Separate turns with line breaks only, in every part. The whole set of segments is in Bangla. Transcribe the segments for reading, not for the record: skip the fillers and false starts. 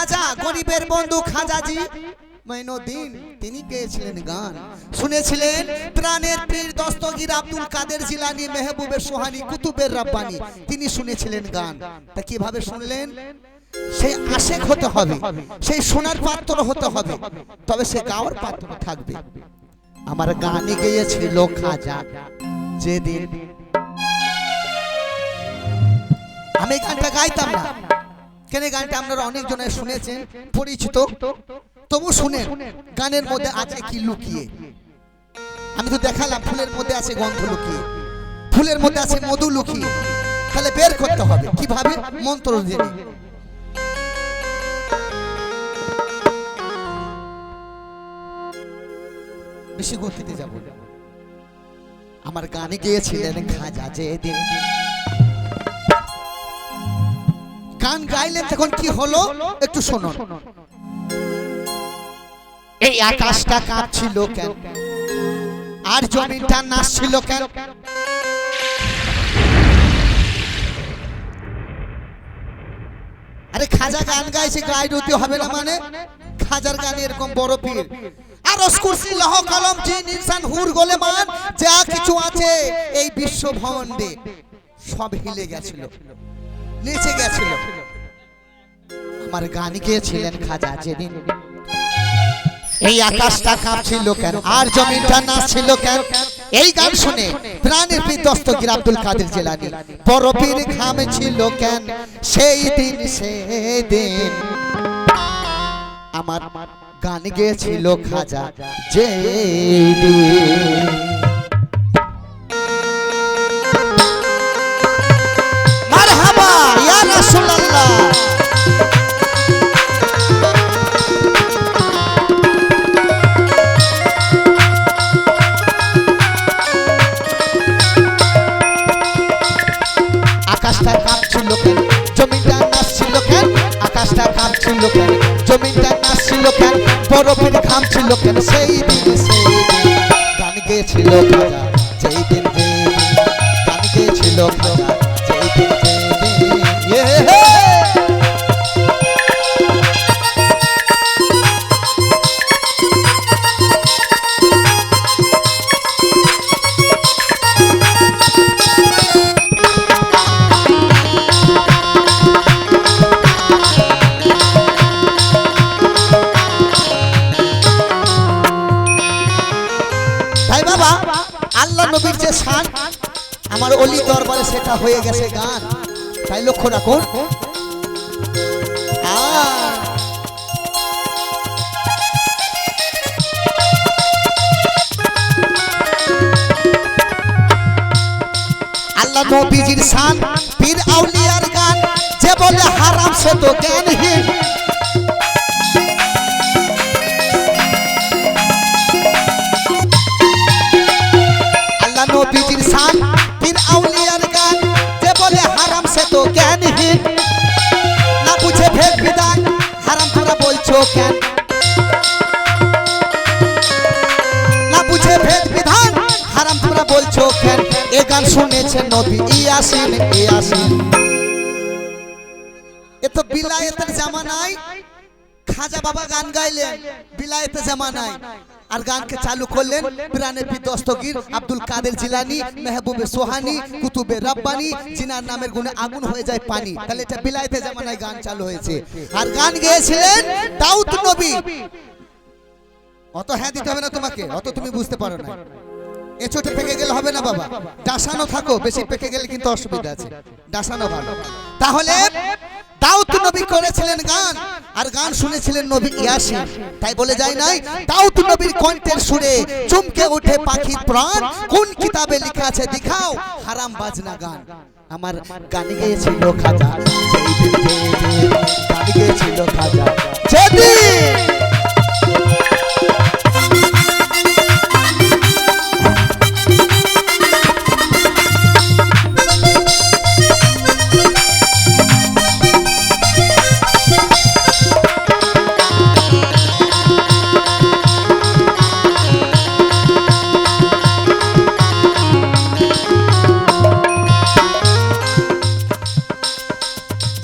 খাজা গরিবের বন্ধু খাজাজি মঈনুদ্দিন তিনি গেয়েছিলেন গান, শুনেছিলেন প্রাণের পীর দস্তগীর আব্দুল কাদের জিলানী, মেহবুবে সোহানী, কুতুবের রব্বানী, তিনি শুনেছিলেন গান। তা কিভাবে শুনলেন? সেই আশেক হতে হবে, সেই সোনার পাত্র হতে হবে, তবে সে গাওয়ার পাত্র থাকবে। আমার গানে গেয়েছিল খাজা যেদিন, আমি গানটা গাইতাম না, কেন গানটা আপনারা অনেকজনে শুনেছেন, পরিচিত, তবু শুনেন গানের মধ্যে আছে কি লুকিয়ে। আমি তো দেখালাম ফুলের মধ্যে আছে গন্ধ লুকিয়ে, ফুলের মধ্যে আছে মধু লুকিয়ে, তাহলে বের করতে হবে কিভাবে? মন্ত্র দিয়ে। বেশি গতিতে যাব। আমার গানে গিয়েছিলেন খাজা যেদিন, গান গাইলেন তখন কি হলো একটু শুনুন। এই আকাশটা কাঁপছিল কেন, আর জমিনটা নাচছিল কেন? আরে খাজা গান গাইছে, গাইতে হবে না মানে? খাজার গানে এরকম বড় পীর, আর কুরসি লহ কলম জিন ইনসান হুর গোলেমান যা কিছু আছে এই বিশ্ব ভবনে সব হিলে গেছিল, নিচে গেছিল। আমার গান গেয়েছিলেন খাজা যেদিন, এই আকাশটা কাঁপছিল কেন, আর জমিনটা নাচছিল কেন? এই গান শুনে প্রাণের পীর দস্তগীর আব্দুল কাদের জিলানী বড় পীর ঘামছিল কেন সেই দিন, সেই দিন। আমার গান গেয়েছিল খাজা যেদিন। মারহাবা ইয়া রাসূলুল্লাহ। আকাশটা কাঁপছিল কেন, জমিনটা নাচছিল কেন? আকাশটা কাঁপছিল কেন, জমিনটা নাচছিল কেন? বড় পীর ঘামছিল কেন সেই দিন, সেই দিন। গান গেয়েছিল খাজা যেই দিন, গান গেয়েছিল খাজা যেই দিন, যেই দিন। আল্লাহ নবীর যে শান আমার ওলি দরবারে সেটা হয়ে গেছে গান, তাই লক্ষ্য রাখুন। আল্লাহ নবীজির শান, পীর আউলিয়ার গান, যে বলে হারাম সে তো জ্ঞানহীন। নবীজির শান, পীর আউলিয়ার গান, যে বলে হারাম সে তো জ্ঞানহীন। না বুঝে ভেদ বিধান হারাম তোমরা বলছো কেন, না বুঝে ভেদ বিধান হারাম তোমরা বলছো কেন? এ গান শুনেছেন নবী ইয়াসিন, ইয়াসিন। এ তো বিলায়েতের জামানায় খাজা বাবা গান গাইলেন, বিলায়েতের জামানায়, আর গানকে চালু করলেন প্রাণের পীর দস্তগীর আব্দুল কাদের জিলানী, মেহবুবে সোহানী, কুতুবে রব্বানী, জিনার নামের গুণে আগুন হয়ে যায় পানি। তাহলে এটা বিলায়েতের জামানায় গান চালু হয়েছে। আর গান গেয়েছিলেন দাউদ নবী। অত হ্যাঁ দিতে হবে না তোমাকে, অত তুমি বুঝতে পারো না। এ ছোটে পেকে গেলে হবে না বাবা, ডাসানো থাকো, বেশি পেকে গেলে কিন্তু অসুবিধা আছে, ডাসানো ভালো। তাহলে দাউদ নবী করেছিলেন গান, আর গান শুনেছিলেন নবী ইয়াসিন। তাই বলে যায় নাই দাউদ নবীর কণ্ঠের সুরে চমকে ওঠে পাখির প্রাণ, কোন কিতাবে লেখা আছে দেখাও হারাম বাজনা গান। আমার গান গেয়েছিল খাজা যেই দিন, গান গেয়েছিল খাজা যেদিন।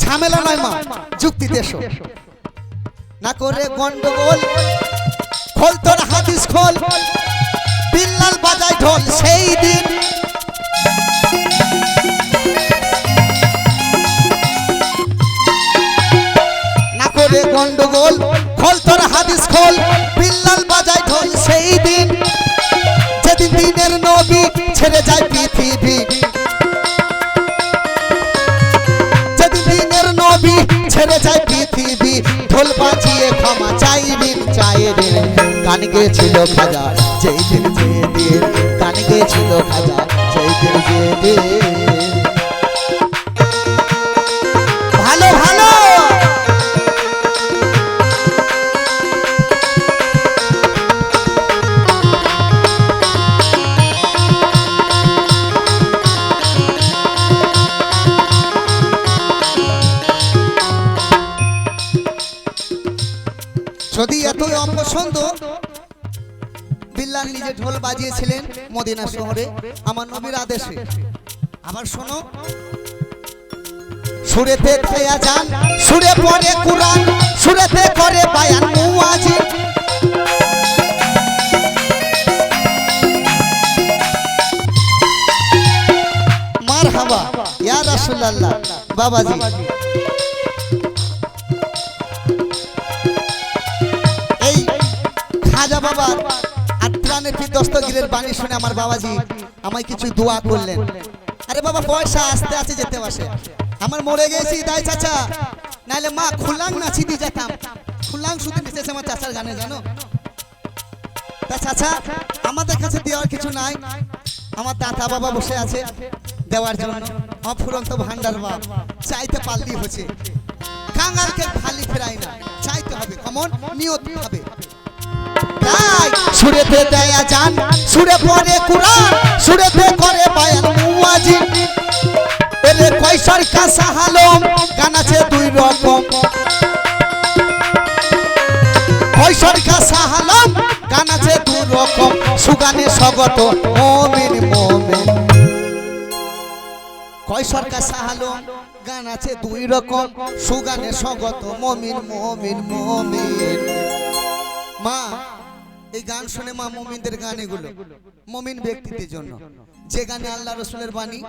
ঝামেলা নয় মা, যুক্তি দেশো। না করে গন্ডগোল খোল তোর হাদিস খোল বিল্লাল বাজায় ঢোল সেই দিন না করে গন্ডগোল খোল তোর হাদিস খোল বিল্লাল বাজায় ঢোল সেই দিন যেদিন দিনের নবী ছেড়ে যায় পৃথিবী যেদিন দিনের নবী ছেড়ে যায় পৃথিবী ঢোল বাজিয়ে ক্ষমা চাইবেন চাইবেন গান গেছিল খাজা যেই দিন যেদিন গান গেছিল খাজা যেই দিন যেদিন ভালো ভালো যদি এতই অপছন্দ বিল্লাল নিজে ঢোল বাজিয়েছিলেন মদিনা শহরে আমার নবীর আদেশে আবার শোনো সুরেতে খেয়া যান সুরে পড়ে কুরআন সুরেতে করে বায়ান মুয়াজিন মারহাবা ইয়া রাসূলুল্লাহ বাবাজি খাজা বাবা আর প্রাণের পীর দস্তগীরের বাণী শুনে আমার বাবাজি আমায় কিছু দোয়া করলেন আরে বাবা পয়সা আস্তে আস্তে যেতে বসে আমার মরে গেছি তাই চাচা নাইলে মা খুলাং নাচি দিয়ে যেতাম খুলাং শুধু নিচেছে আমার চাচার গানে জানো তা চাচা আমাদের কাছে দেওয়ার কিছু নাই আমার দাদা বাবা বসে আছে দেওয়ার জন্য অফুরন্ত ভান্ডার বাপ চাইতে পারলেই হচ্ছে কাঙালকে খালি ফেরাই না চাইতে হবে কেমন নিয়ত হবে সুরেতে দেয়া যান সুরে পড়ে কুরআন সুরেতে করে বায়ান মুয়াজিন এরে কয়সর কাসা হালম গান আছে দুই রকম কয়সর কাসা হালম গান আছে দুই রকম সুগানে স্বাগত মুমিন মুমিন কয়সর কাসা হালম গান আছে দুই রকম সুগানে স্বাগত মুমিন মুমিন মুমিন মা এই গান শুনে মা মুমিনদের গান এগুলো মুমিন ব্যক্তিদের জন্য যে গানে আল্লাহ রাসূলের বাণী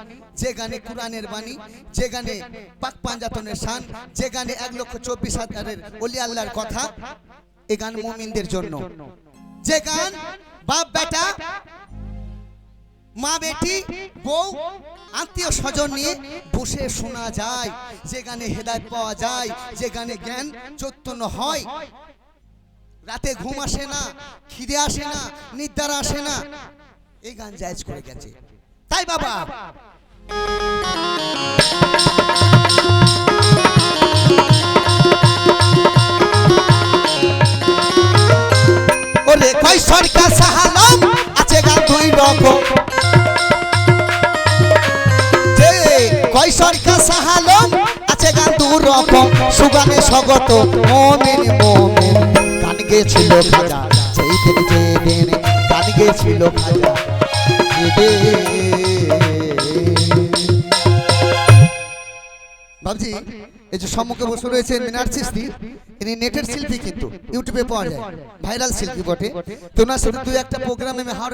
যে গানে কুরআনের বাণী যে গানে পাক পাঞ্জাতনের শান যে গানে 1,24,000 ওলি আল্লাহর কথা এই গান মুমিনদের জন্য যে গান বাপ বেটা মা বেটি বউ আত্মীয় স্বজন নিয়ে বসে শোনা যায় যে গানে হেদায়েত পাওয়া যায় যে গানে জ্ঞান চৈতন্য হয় রাতে ঘুম আসে না খিদে আসে না নিদ্রা আসে না এই গান জায়েজ করে গেছে তাই বাবা ওরে কয়সর কাসা হালম আছে গান দুই রকম যে কয়সর কাসা হালম আছে গান দুই রকম সুগানে স্বাগত মুমিন মুমিন গান গেছিল খাজা যেই দিন যেদিন গান গেছিল খাজা বাবজি এই যে সম্মুখে বসে রয়েছেন মিনার চিশতি ইনি নেটের শিল্পী কিন্তু ইউটিউবে পাওয়া যায় ভাইরাল শিল্পী বটে তো ওনার সাথে দুই একটা প্রোগ্রামে